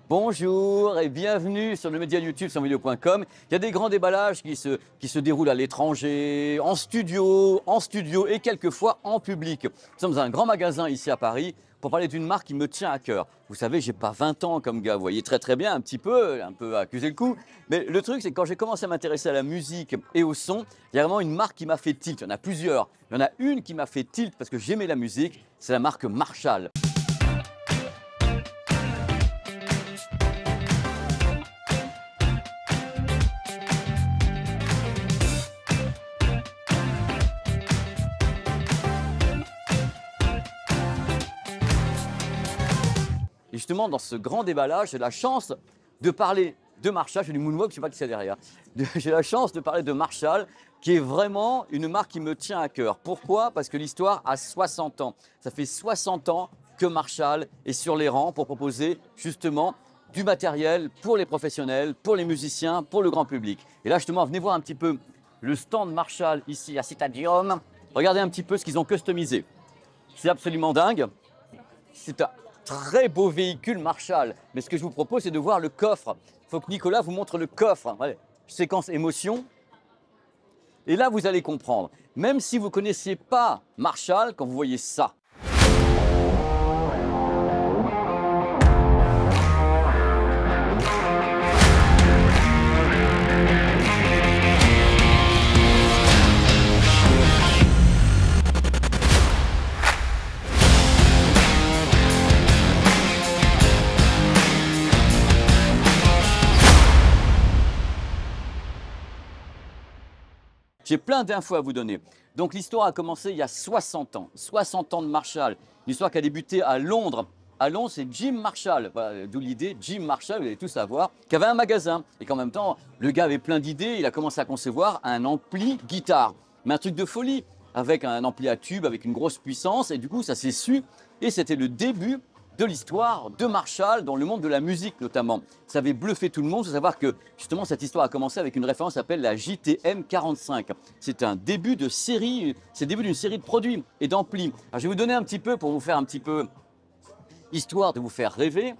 Bonjour et bienvenue sur le média YouTube sonvideo.com. Il y a des grands déballages qui se déroulent à l'étranger, en studio et quelquefois en public. Nous sommes dans un grand magasin ici à Paris pour parler d'une marque qui me tient à cœur. Vous savez, j'ai pas 20 ans comme gars, vous voyez très bien, un peu accusé le coup. Mais le truc, c'est que quand j'ai commencé à m'intéresser à la musique et au son, il y a vraiment une marque qui m'a fait tilt. Il y en a plusieurs. Il y en a une qui m'a fait tilt parce que j'aimais la musique, c'est la marque Marshall. Et justement, dans ce grand déballage, j'ai la chance de parler de Marshall. Je fais du moonwalk, je ne sais pas qui c'est derrière. J'ai la chance de parler de Marshall, qui est vraiment une marque qui me tient à cœur. Pourquoi? Parce que l'histoire a 60 ans. Ça fait 60 ans que Marshall est sur les rangs pour proposer justement du matériel pour les professionnels, pour les musiciens, pour le grand public. Et là, justement, venez voir un petit peu le stand Marshall ici à Citadium. Regardez un petit peu ce qu'ils ont customisé. C'est absolument dingue. C'est un très beau véhicule Marshall. Mais ce que je vous propose, c'est de voir le coffre. Il faut que Nicolas vous montre le coffre. Allez, séquence émotion. Et là, vous allez comprendre. Même si vous ne connaissiez pas Marshall, quand vous voyez ça. J'ai plein d'infos à vous donner. Donc l'histoire a commencé il y a 60 ans. 60 ans de Marshall. Une histoire qui a débuté à Londres. À Londres, c'est Jim Marshall, voilà, d'où l'idée, Jim Marshall, vous allez tout savoir, qui avait un magasin. Et qu'en même temps, le gars avait plein d'idées. Il a commencé à concevoir un ampli guitare. Mais un truc de folie, avec un ampli à tube, avec une grosse puissance. Et du coup, ça s'est su. Et c'était le début de l'histoire de Marshall dans le monde de la musique notamment. Ça avait bluffé tout le monde. Il faut savoir que justement cette histoire a commencé avec une référence qui s'appelle la JTM 45. C'est un début de série, c'est le début d'une série de produits et d'amplis. Alors je vais vous donner un petit peu pour vous faire un petit peu histoire de vous faire rêver.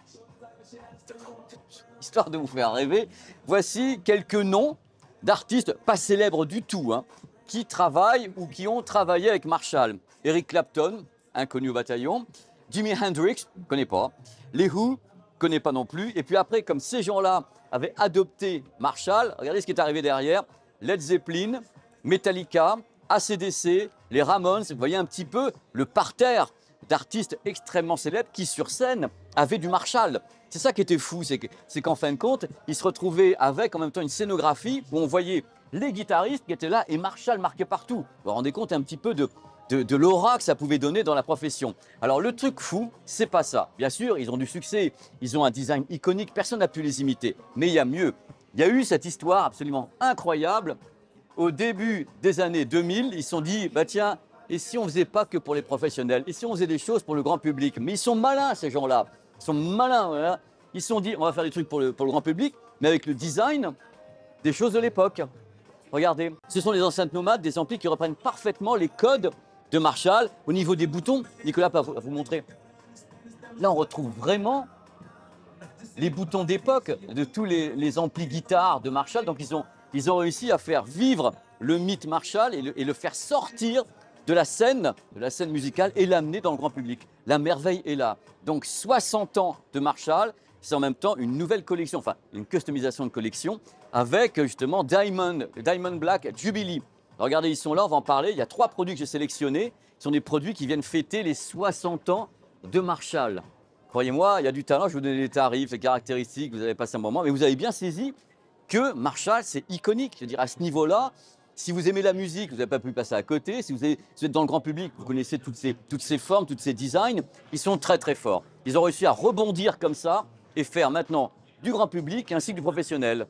Histoire de vous faire rêver. Voici quelques noms d'artistes pas célèbres du tout, hein, qui travaillent ou qui ont travaillé avec Marshall. Eric Clapton, inconnu au bataillon. Jimi Hendrix, je ne connais pas. Les Who, je ne connais pas non plus. Et puis après, comme ces gens-là avaient adopté Marshall, regardez ce qui est arrivé derrière. Led Zeppelin, Metallica, AC/DC, les Ramones. Vous voyez un petit peu le parterre d'artistes extrêmement célèbres qui, sur scène, avaient du Marshall. C'est ça qui était fou, c'est qu'en fin de compte, ils se retrouvaient avec en même temps une scénographie où on voyait les guitaristes qui étaient là et Marshall marqué partout. Vous vous rendez compte un petit peu de l'aura que ça pouvait donner dans la profession. Alors le truc fou, c'est pas ça. Bien sûr, ils ont du succès, ils ont un design iconique, personne n'a pu les imiter. Mais il y a mieux. Il y a eu cette histoire absolument incroyable. Au début des années 2000, ils se sont dit, bah tiens, et si on faisait pas que pour les professionnels, et si on faisait des choses pour le grand public? Mais ils sont malins ces gens-là, ils sont malins. Voilà. Ils se sont dit, on va faire des trucs pour le grand public, mais avec le design des choses de l'époque. Regardez, ce sont les enceintes nomades, des amplis qui reprennent parfaitement les codes de Marshall. Au niveau des boutons, Nicolas va vous montrer. Là, on retrouve vraiment les boutons d'époque de tous les amplis guitares de Marshall. Donc, ils ont réussi à faire vivre le mythe Marshall et le faire sortir de la scène musicale et l'amener dans le grand public. La merveille est là. Donc, 60 ans de Marshall, c'est en même temps une nouvelle collection, enfin, une customisation de collection avec justement Diamond Black Jubilee. Regardez, ils sont là, on va en parler. Il y a 3 produits que j'ai sélectionnés. Ce sont des produits qui viennent fêter les 60 ans de Marshall. Croyez-moi, il y a du talent. Je vais vous donner les tarifs, les caractéristiques. Vous allez passer un moment. Mais vous avez bien saisi que Marshall, c'est iconique. Je veux dire, à ce niveau-là, si vous aimez la musique, vous n'avez pas pu passer à côté. Si vous êtes dans le grand public, vous connaissez toutes ces formes, tous ces designs. Ils sont très, très forts. Ils ont réussi à rebondir comme ça et faire maintenant du grand public ainsi que du professionnel.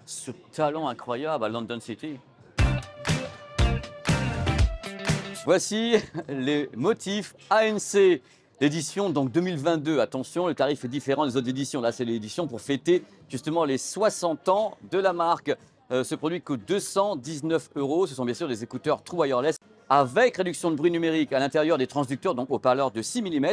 Ce talent incroyable à London City. Voici les motifs ANC, l'édition donc 2022. Attention, le tarif est différent des autres éditions. Là, c'est l'édition pour fêter justement les 60 ans de la marque. Ce produit coûte 219 €. Ce sont bien sûr des écouteurs True Wireless avec réduction de bruit numérique à l'intérieur des transducteurs, donc haut-parleurs de 6 mm.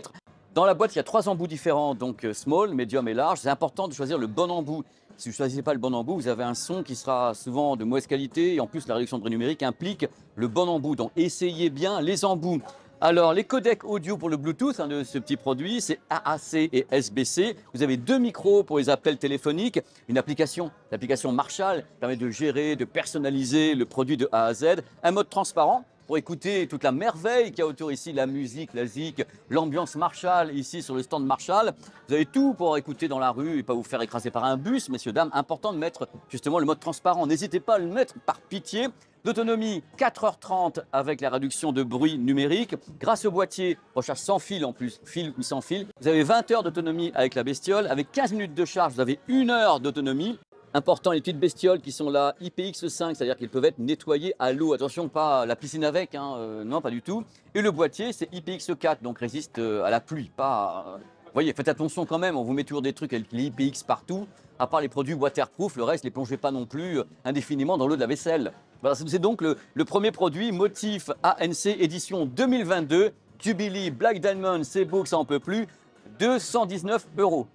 Dans la boîte, il y a 3 embouts différents, donc small, medium et large. C'est important de choisir le bon embout. Si vous ne choisissez pas le bon embout, vous avez un son qui sera souvent de mauvaise qualité. Et en plus, la réduction de bruit numérique implique le bon embout. Donc, essayez bien les embouts. Alors, les codecs audio pour le Bluetooth de ce petit produit, c'est AAC et SBC. Vous avez 2 micros pour les appels téléphoniques, une application, l'application Marshall, qui permet de gérer, de personnaliser le produit de A à Z, un mode transparent pour écouter toute la merveille qu'il y a autour ici, la musique, la zik, l'ambiance Marshall ici sur le stand Marshall. Vous avez tout pour écouter dans la rue et pas vous faire écraser par un bus, messieurs, dames. Important de mettre justement le mode transparent. N'hésitez pas à le mettre par pitié. D'autonomie, 4h30 avec la réduction de bruit numérique. Grâce au boîtier, recharge sans fil en plus, fil ou sans fil. Vous avez 20 heures d'autonomie avec la bestiole. Avec 15 minutes de charge, vous avez 1 heure d'autonomie. Important, les petites bestioles qui sont là, IPX5, c'est-à-dire qu'ils peuvent être nettoyés à l'eau. Attention, pas la piscine avec, non, pas du tout. Et le boîtier, c'est IPX4, donc résiste à la pluie. Pas, vous voyez, faites attention quand même, on vous met toujours des trucs avec les IPX partout. À part les produits waterproof, le reste, ne les plongez pas non plus indéfiniment dans l'eau de la vaisselle. Voilà, c'est donc le premier produit, Motif ANC édition 2022. Jubilee Black Diamond, c'est beau que ça en peut plus, 219 €.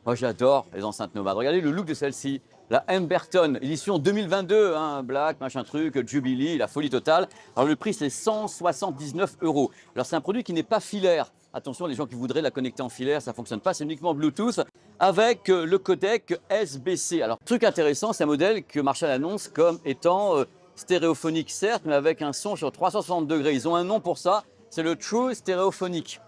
Moi, j'adore les enceintes Nomad. Regardez le look de celle-ci. La Emberton, édition 2022, black, machin truc, Jubilee, la folie totale. Alors, le prix, c'est 179 €. Alors, c'est un produit qui n'est pas filaire. Attention, les gens qui voudraient la connecter en filaire, ça ne fonctionne pas, c'est uniquement Bluetooth avec le codec SBC. Alors, truc intéressant, c'est un modèle que Marshall annonce comme étant stéréophonique, certes, mais avec un son sur 360 degrés. Ils ont un nom pour ça, c'est le True Stéréophonique.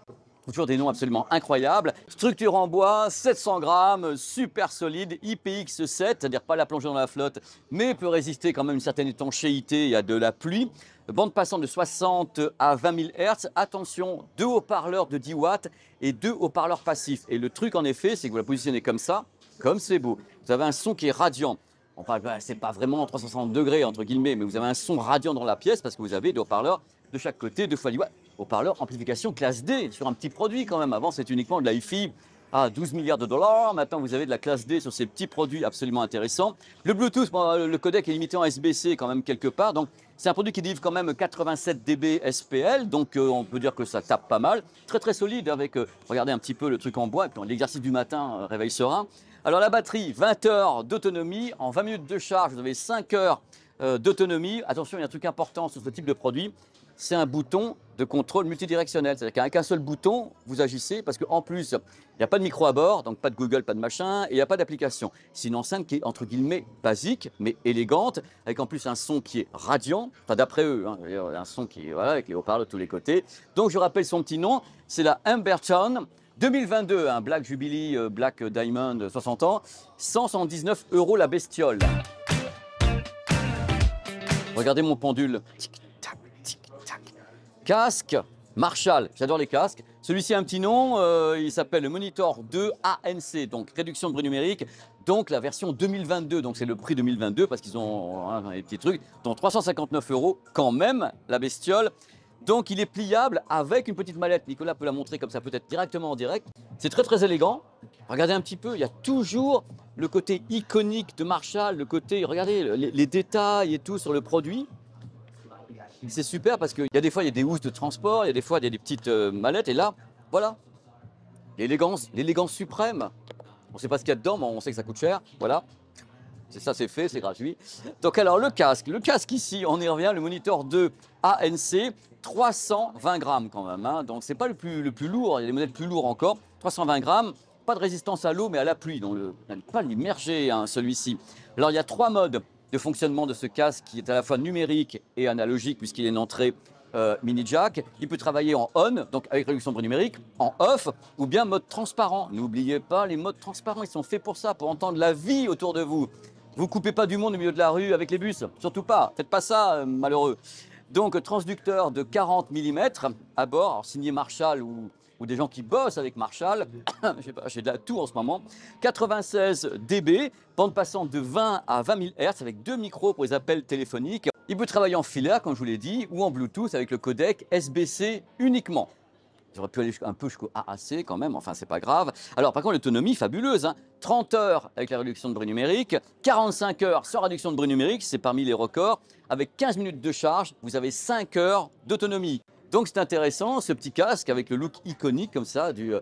Toujours des noms absolument incroyables. Structure en bois, 700 grammes, super solide, IPX7, c'est-à-dire pas la plonger dans la flotte, mais peut résister quand même une certaine étanchéité à de la pluie. Bande passante de 60 à 20 000 Hz. Attention, 2 haut-parleurs de 10 watts et 2 haut-parleurs passifs. Et le truc en effet, c'est que vous la positionnez comme ça, comme c'est beau. Vous avez un son qui est radiant. Enfin, c'est pas vraiment 360 degrés entre guillemets, mais vous avez un son radiant dans la pièce parce que vous avez 2 haut-parleurs de chaque côté, 2 fois 10 watts. Haut-parleur amplification classe D sur un petit produit quand même. Avant, c'était uniquement de la hi-fi à 12 milliards de dollars. Maintenant, vous avez de la classe D sur ces petits produits absolument intéressants. Le Bluetooth, le codec est limité en SBC quand même quelque part. Donc, c'est un produit qui délivre quand même 87 dB SPL. Donc, on peut dire que ça tape pas mal. Très, très solide avec, regardez un petit peu le truc en bois. L'exercice du matin, réveil serein. Alors, la batterie, 20 heures d'autonomie. En 20 minutes de charge, vous avez 5 heures d'autonomie. Attention, il y a un truc important sur ce type de produit. C'est un bouton de contrôle multidirectionnel. C'est-à-dire qu'avec un seul bouton, vous agissez parce qu'en plus, il n'y a pas de micro à bord, donc pas de Google, pas de machin, et il n'y a pas d'application. C'est une enceinte qui est entre guillemets basique, mais élégante, avec en plus un son qui est radiant, enfin d'après eux, un son qui est voilà, avec les haut-parleurs de tous les côtés. Donc je rappelle son petit nom, c'est la Emberton 2022, un Black Jubilee, Black Diamond 60 ans, 179 € la bestiole. Regardez mon pendule. Casque Marshall, j'adore les casques. Celui-ci a un petit nom, il s'appelle le Monitor 2 ANC, donc réduction de bruit numérique, donc la version 2022, donc c'est le prix 2022 parce qu'ils ont des petits trucs, donc 359 € quand même, la bestiole. Donc il est pliable avec une petite mallette, Nicolas peut la montrer comme ça peut-être directement en direct. C'est très très élégant, regardez un petit peu, il y a toujours le côté iconique de Marshall, le côté, regardez les détails et tout sur le produit. C'est super parce qu'il y a des fois il y a des housses de transport, il y a des fois il y a des petites mallettes et là, voilà, l'élégance suprême. On ne sait pas ce qu'il y a dedans, mais on sait que ça coûte cher, voilà. C'est ça, c'est fait, c'est gratuit. Donc alors le casque ici, on y revient, le Monitor 2 ANC, 320 grammes quand même, donc c'est pas le plus lourd, il y a des modèles plus lourds encore, 320 grammes, pas de résistance à l'eau mais à la pluie, donc pas l'immerger celui-ci. Alors il y a 3 modes de fonctionnement de ce casque qui est à la fois numérique et analogique puisqu'il est une entrée mini jack. Il peut travailler en on, donc avec réduction de bruit numérique, en off ou bien mode transparent. N'oubliez pas les modes transparents, ils sont faits pour ça, pour entendre la vie autour de vous. Vous coupez pas du monde au milieu de la rue avec les bus, surtout pas, faites pas ça malheureux. Donc transducteur de 40 mm à bord, alors, signé Marshall ou des gens qui bossent avec Marshall, j'ai de la toux en ce moment, 96 dB, bande passante de 20 à 20 000 Hz avec 2 micros pour les appels téléphoniques. Il peut travailler en filaire, comme je vous l'ai dit, ou en Bluetooth avec le codec SBC uniquement. J'aurais pu aller un peu jusqu'au AAC quand même, enfin c'est pas grave. Alors par contre l'autonomie fabuleuse, 30 heures avec la réduction de bruit numérique, 45 heures sans réduction de bruit numérique, c'est parmi les records. Avec 15 minutes de charge, vous avez 5 heures d'autonomie. Donc c'est intéressant, ce petit casque avec le look iconique comme ça du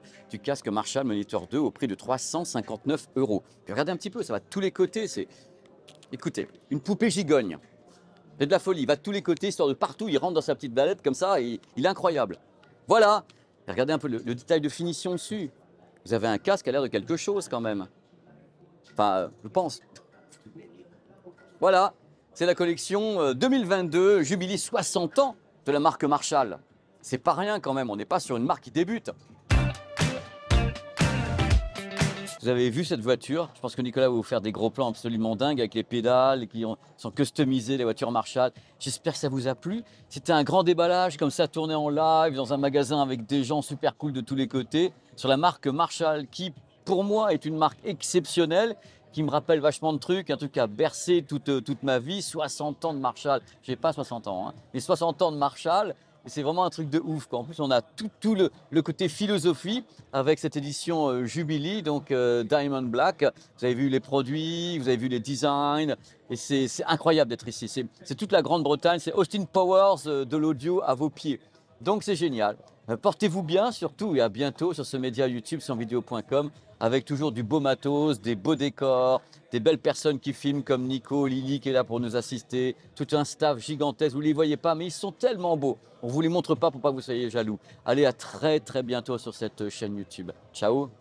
casque Marshall Monitor 2 au prix de 359 €. Puis regardez un petit peu, ça va de tous les côtés. Écoutez, une poupée gigogne. C'est de la folie, il va de tous les côtés, histoire de partout, il rentre dans sa petite balette comme ça, et il est incroyable. Voilà, et regardez un peu le détail de finition dessus. Vous avez un casque qui a l'air de quelque chose quand même. Enfin, je pense. Voilà, c'est la collection 2022, Jubilee 60 ans de la marque Marshall. C'est pas rien quand même, on n'est pas sur une marque qui débute. Vous avez vu cette voiture? Je pense que Nicolas va vous faire des gros plans absolument dingues avec les pédales sont customisées, les voitures Marshall. J'espère que ça vous a plu. C'était un grand déballage comme ça, tourné en live dans un magasin avec des gens super cool de tous les côtés sur la marque Marshall qui, pour moi, est une marque exceptionnelle qui me rappelle vachement de trucs, un truc qui a bercé toute ma vie. 60 ans de Marshall. J'ai pas 60 ans, hein, mais 60 ans de Marshall. Et c'est vraiment un truc de ouf, quoi. En plus, on a tout le côté philosophie avec cette édition Jubilee, donc Diamond Black. Vous avez vu les produits, vous avez vu les designs, et c'est incroyable d'être ici. C'est toute la Grande-Bretagne, c'est Austin Powers de l'audio à vos pieds. Donc c'est génial. Portez-vous bien surtout et à bientôt sur ce média YouTube sanvideo.com avec toujours du beau matos, des beaux décors, des belles personnes qui filment comme Nico, Lily qui est là pour nous assister, tout un staff gigantesque, vous ne les voyez pas mais ils sont tellement beaux. On ne vous les montre pas pour pas que vous soyez jaloux. Allez, à très bientôt sur cette chaîne YouTube. Ciao.